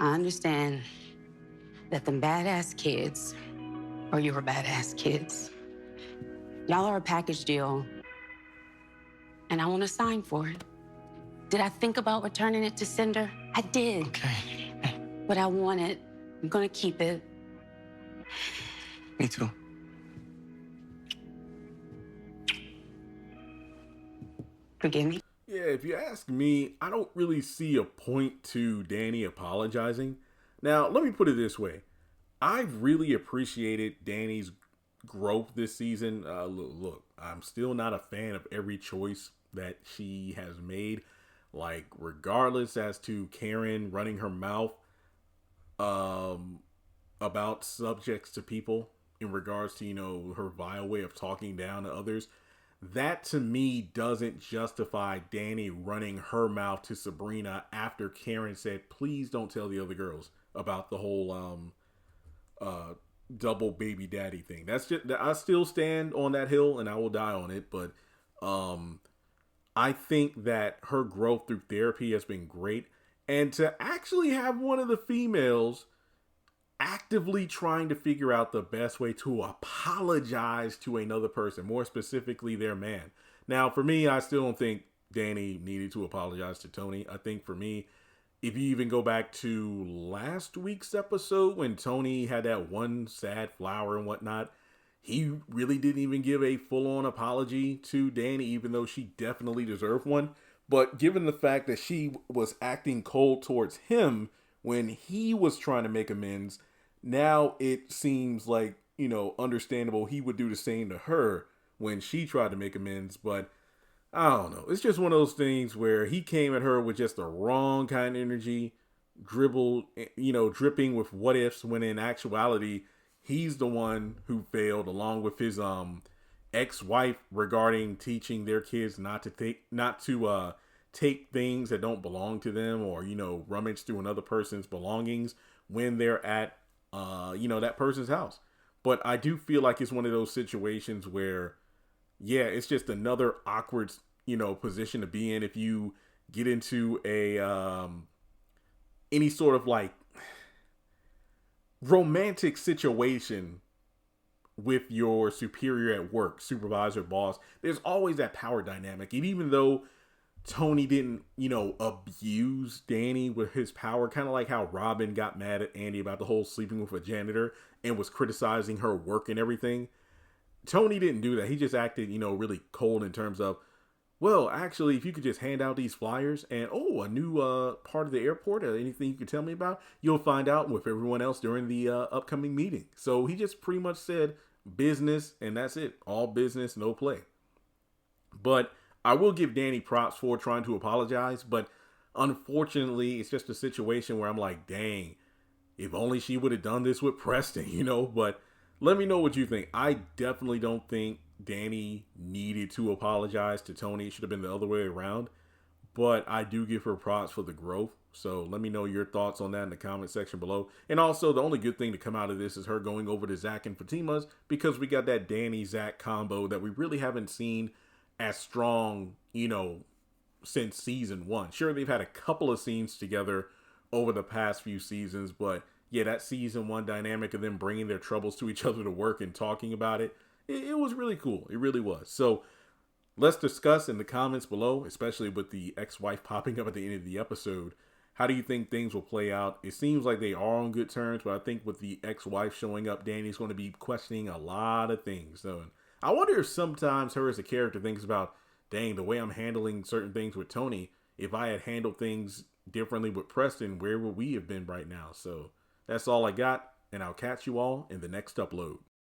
I understand that the badass kids are your badass kids. Y'all are a package deal, and I want to sign for it. Did I think about returning it to Cinder? I did. Okay. But I want it. I'm gonna keep it. Me too. Forgive me? Yeah, if you ask me, I don't really see a point to Danny apologizing. Now, let me put it this way. I've really appreciated Danny's growth this season. Look, I'm still not a fan of every choice that she has made. Like, regardless as to Karen running her mouth um, about subjects to people in regards to, her vile way of talking down to others. That to me doesn't justify Danny running her mouth to Sabrina after Karen said, please don't tell the other girls about the whole uh double baby daddy thing. That's just, I still stand on that hill and I will die on it, but um I think that her growth through therapy has been great, and to actually have one of the females actively trying to figure out the best way to apologize to another person, more specifically their man. Now, for me, I still don't think Danny needed to apologize to Tony. I think for me, if you even go back to last week's episode when Tony had that one sad flower and whatnot, he really didn't even give a full-on apology to Danny, even though she definitely deserved one. But given the fact that she was acting cold towards him when he was trying to make amends, now it seems like, understandable he would do the same to her when she tried to make amends. But I don't know. It's just one of those things where he came at her with just the wrong kind of energy, dribbled, dripping with what ifs, when in actuality, he's the one who failed, along with his ex-wife, regarding teaching their kids not to take things that don't belong to them, or rummage through another person's belongings when they're at that person's house. But I do feel like it's one of those situations where, yeah, it's just another awkward, position to be in if you get into a any sort of like romantic situation with your superior at work, supervisor, boss. There's always that power dynamic. And even though Tony didn't, abuse Danny with his power, kind of like how Robin got mad at Andy about the whole sleeping with a janitor and was criticizing her work and everything. Tony didn't do that. He just acted, really cold in terms of, well, actually, if you could just hand out these flyers and, a new part of the airport or anything you could tell me about, you'll find out with everyone else during the upcoming meeting. So he just pretty much said business, and that's it. All business, no play. But I will give Danny props for trying to apologize, but unfortunately, it's just a situation where I'm like, dang, if only she would have done this with Preston, But let me know what you think. I definitely don't think Danny needed to apologize to Tony. It should have been the other way around. But I do give her props for the growth. So let me know your thoughts on that in the comment section below. And also, the only good thing to come out of this is her going over to Zach and Fatima's, because we got that Danny-Zach combo that we really haven't seen as strong, since season 1. Sure, they've had a couple of scenes together over the past few seasons, but yeah, that season 1 dynamic of them bringing their troubles to each other to work and talking about it was really cool. It really was. So let's discuss in the comments below, especially with the ex-wife popping up at the end of the episode. How do you think things will play out? It seems like they are on good terms, but I think with the ex-wife showing up, Danny's going to be questioning a lot of things. So I wonder if sometimes her as a character thinks about, dang, the way I'm handling certain things with Tony, if I had handled things differently with Preston, where would we have been right now? So that's all I got, and I'll catch you all in the next upload.